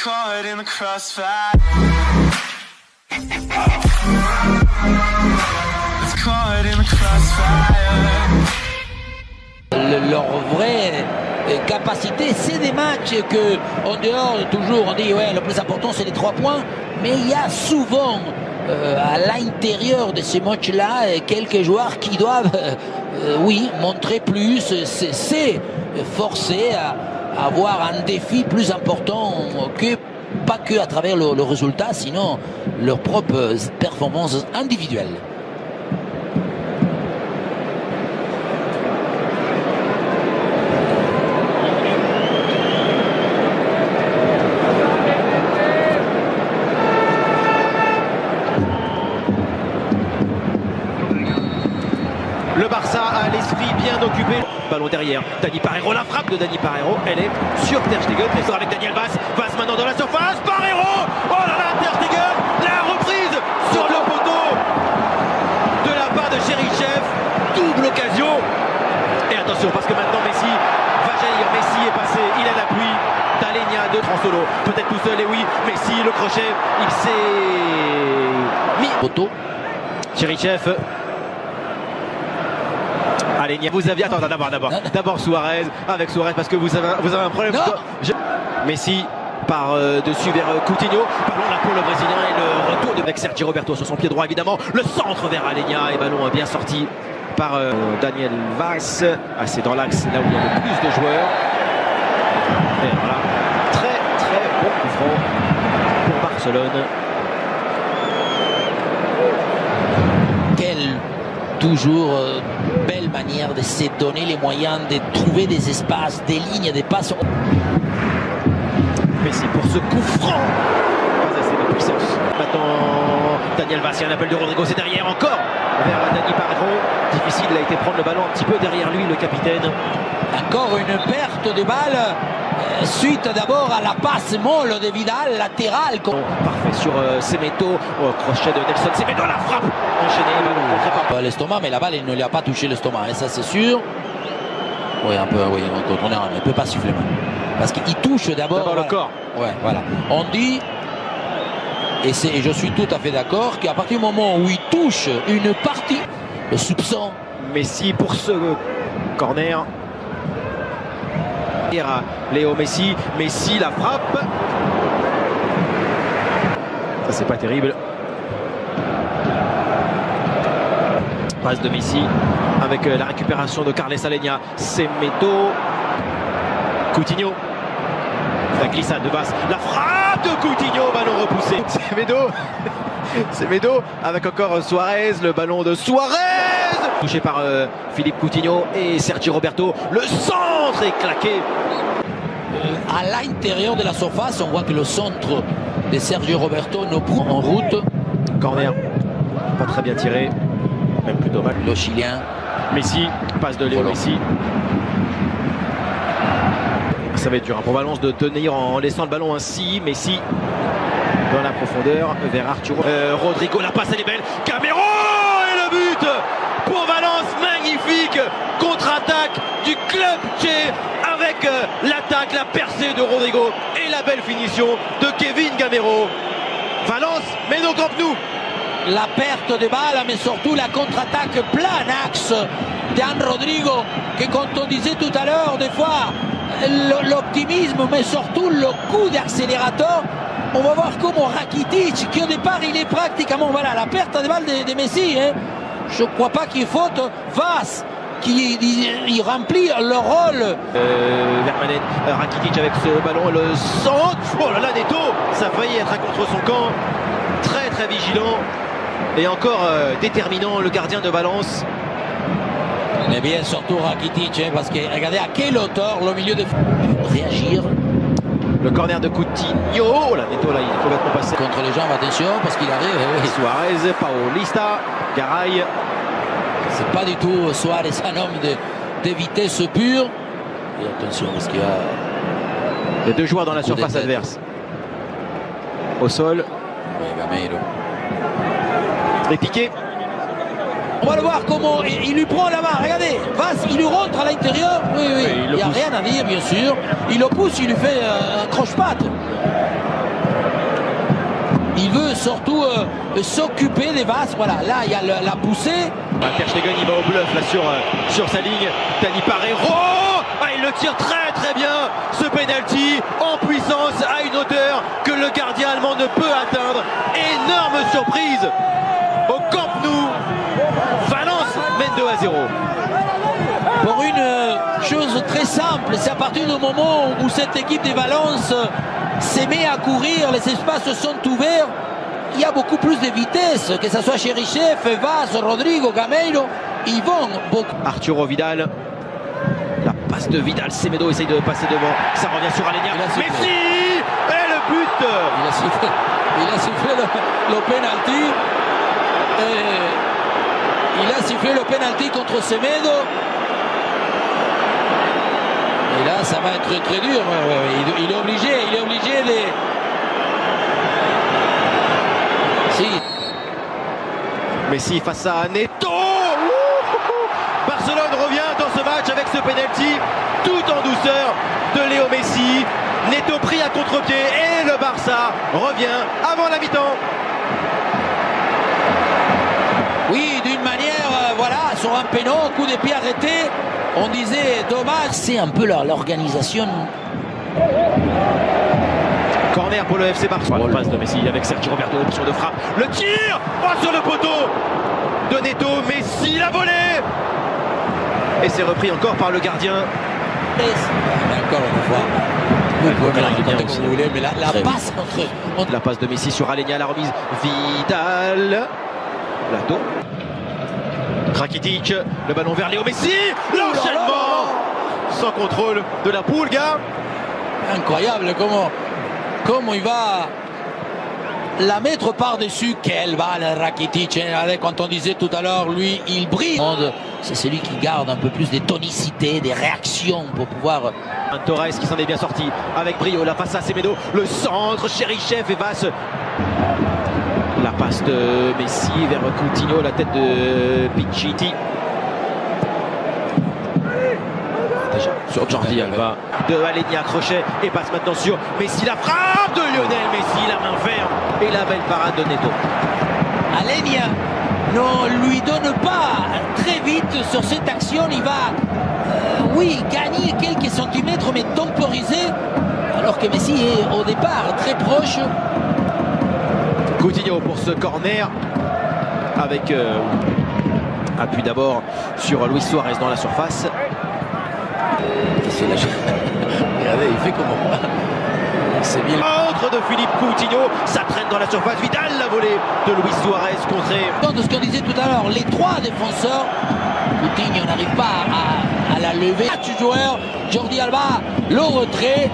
caught in the crossfire. It's caught in the crossfire. Leur vraie capacité, c'est des matchs que, en dehors, toujours on dit ouais, le plus important c'est les 3 points, mais il y a souvent à l'intérieur de ces matchs-là quelques joueurs qui doivent, oui, montrer plus, c'est forcer à avoir un défi plus important que pas que à travers le résultat, sinon leur propre performance individuelle. Le Barça a l'esprit bien occupé. Ballon derrière. Dani Parejo, la frappe de Dani Parejo. Elle est sur Ter Stegen. Mais sort avec Daniel Vaz. Vaz maintenant dans la surface. Parejo. Oh là là, Ter Stegen. La reprise sur le poteau de la part de Cherichev. Double occasion. Et attention parce que maintenant Messi va jaillir. Messi est passé. Il a l'appui d'Alenia de Transolo. Peut-être tout seul. Et oui, Messi, le crochet. Il s'est mis. Poteau. Cherichev. Alenia, vous aviez. Attends, d'abord Suarez, avec Suarez parce que vous avez un problème. Messi par dessus vers Coutinho. Ballon là pour le Brésilien et le retour avec Sergio Roberto sur son pied droit évidemment. Le centre vers Alenia et ballon bien sorti par Daniel Vaz. C'est dans l'axe là où il y a le plus de joueurs. Et voilà, très bon coup franc pour Barcelone. Quelle toujours belle manière de se donner les moyens de trouver des espaces, des lignes, des passes. Messi pour ce coup franc. Pas assez de puissance. Maintenant, Daniel Vaz, il y a un appel de Rodrigo, c'est derrière encore vers Dani Parejo. Difficile, il a été prendre le ballon un petit peu derrière lui, le capitaine. Encore une perte de balle suite d'abord à la passe molle de Vidal, latérale. Parfait sur Semedo, crochet de Nelson Semedo, la frappe enchaînée, ballon contré par l'estomac, mais la balle elle ne lui a pas touché l'estomac, et ça c'est sûr. Oui, un peu, oui, on ne peut pas siffler même. Parce qu'il touche d'abord le corps. Ouais, voilà. On dit, et je suis tout à fait d'accord, qu'à partir du moment où il touche une partie, le soupçon. Messi pour ce corner. Léo Messi, Messi la frappe. Ça c'est pas terrible. Passe de Messi avec la récupération de Carles Alenia. Semedo. Coutinho. La glissade de Vaz. La frappe de Coutinho, ballon repoussé. Semedo avec encore Suarez, le ballon de Suarez. Touché par Philippe Coutinho et Sergio Roberto. Le centre est claqué. À l'intérieur de la surface, on voit que le centre de Sergio Roberto nous prend en route. Corner, pas très bien tiré, même plutôt mal. Le Chilien. Messi, passe de Léo Messi. Ça va être dur pour Valence de tenir en laissant le ballon ainsi. Messi dans la profondeur vers Arturo. Rodrigo, la passe elle est belle. Gamero et le but pour Valence, magnifique contre-attaque du club tché avec l'attaque, la percée de Rodrigo et la belle finition de Kevin Gamero. Valence mène au Camp Nou. La perte de balle, mais surtout la contre-attaque plein axe d'An Rodrigo, que comme on disait tout à l'heure, des fois l'optimisme, mais surtout le coup d'accélérateur. On va voir comment Rakitic, qui au départ il est pratiquement, voilà, la perte de balle de Messi, hein. Je ne crois pas qu'il faut Vaz qui il remplit le rôle. Vermaelen, Rakitic avec ce ballon, le centre. Oh là là, Neto, ça a failli être contre son camp. Très vigilant et encore déterminant le gardien de Valence. Mais bien surtout Rakitic, hein, parce que regardez à quelle hauteur le milieu de réagir. Le corner de Coutinho. Oh là, Neto là, il est complètement passé. Contre les jambes, attention, parce qu'il arrive. Oui. Suarez, Paulista, Garay. C'est pas du tout Suarez, un homme de vitesse pure. Et attention, parce qu'il y a... Il y a deux joueurs dans la surface adverse. Au sol. Oui, Gameiro. Et Piqué. On va le voir comment il lui prend la main. Regardez, Vaz, il lui rentre à l'intérieur. Oui, il n'y a rien à dire, bien sûr. Il le pousse, il lui fait un croche-patte. Il veut surtout s'occuper des Vases. Voilà, là il y a la poussée. Ter Stegen il va au bluff là sur sa ligne. Dani Parejo, il le tire très bien. Ce penalty en puissance à une hauteur que le gardien allemand ne peut atteindre. Énorme surprise au Camp Nou. Valence mène 2-0. Pour une chose très simple, c'est à partir du moment où cette équipe des Valence s'est mise à courir, les espaces se sont ouverts, il y a beaucoup plus de vitesse, que ce soit Cherichev, Vaz, Rodrigo, Gameiro, ils vont beaucoup. Arturo Vidal, la passe de Vidal, Semedo essaye de passer devant, ça revient sur Aleñá, Messi et le but. Il a sifflé le penalty. Il a sifflé le penalty contre Semedo. Et là, ça va être très dur. Il est obligé de... Si. Messi face à Neto. Barcelone revient dans ce match avec ce penalty tout en douceur de Léo Messi. Neto pris à contre-pied et le Barça revient avant la mi-temps. Oui, d'une manière, voilà, sur un péno, coup de pied arrêté, on disait dommage. C'est un peu l'organisation. Corner pour le FC Barcelone. La passe de Messi avec Sergio Roberto, option de frappe. Le tir sur le poteau de Neto. Messi l'a volé. Et c'est repris encore par le gardien. Encore une fois. Vous pouvez la raconter comme vous voulez, mais la passe entre... La passe de Messi sur Aleñá, la remise. Vidal. Plateau. Rakitic, le ballon vers Léo Messi. L'enchaînement sans contrôle de la Pulga. Incroyable comment il va la mettre par-dessus. Quelle balle Rakitic. Quand on disait tout à l'heure, lui, il brille. C'est celui qui garde un peu plus de tonicité, des réactions pour pouvoir... Torres qui s'en est bien sorti avec brio. La passe à Semedo, le centre, Cherichev et Vaz. La passe de Messi vers Coutinho, la tête de Pichitti. Déjà sur Jordi Alba. De Aleñá, crochet et passe maintenant sur Messi. La frappe de Lionel Messi, la main ferme et la belle parade de Neto. Aleñá ne lui donne pas très vite sur cette action. Il va, oui, gagner quelques centimètres mais temporiser. Alors que Messi est au départ très proche. Coutinho pour ce corner avec appui d'abord sur Luis Suarez dans la surface. Regardez, il fait comment? C'est bien. Entre de Philippe Coutinho, ça traîne dans la surface. Vidal la volée de Luis Suarez contré. De ce qu'on disait tout à l'heure, les trois défenseurs, Coutinho n'arrive pas à la lever. Du joueur, Jordi Alba, le retrait.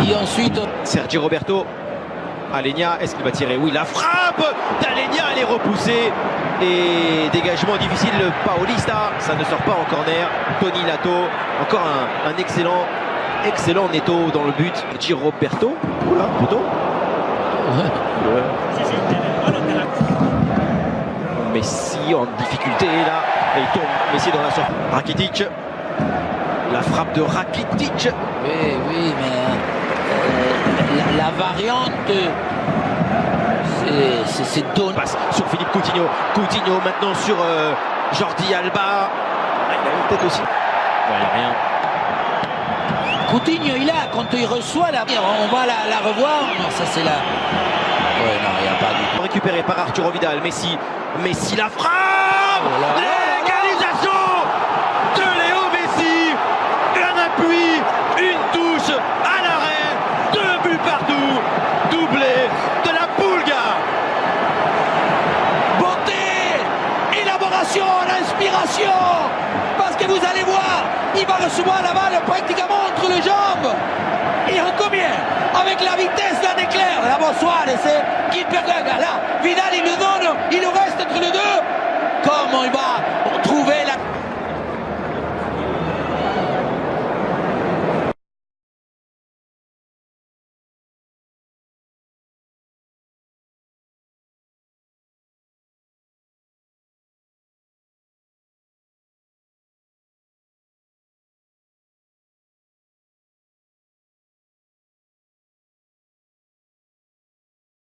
Et ensuite Sergio Roberto. Aleñá, est-ce qu'il va tirer? Oui, la frappe d'Aleñá, elle est repoussée. Et dégagement difficile, le Paulista, ça ne sort pas en corner. Toni Lato, encore un excellent Neto dans le but. Sergio Roberto, oula, poteau. Messi en difficulté là, et il tombe, Messi dans la sortie. Rakitic, la frappe de Rakitic. Oui, mais la variante, c'est donné. Passe sur Philippe Coutinho. Coutinho maintenant sur Jordi Alba. Il a une tête aussi. Il n'y a rien. Coutinho, il a, quand il reçoit la... On va la revoir. Non, ça c'est là. Ouais, non, il n'y a pas du tout. Récupéré par Arturo Vidal. Messi la frappe. L'égalisation de Léo Messi. Un appui, une touche à l'arrêt. 2 buts partout. Doublé de la Pulga. Beauté, élaboration, inspiration. Parce que vous allez voir, il va recevoir la balle pratiquement entre les jambes. Et en combien? Avec la vitesse d'un éclair. La bonsoir, c'est qui perd là. Vidal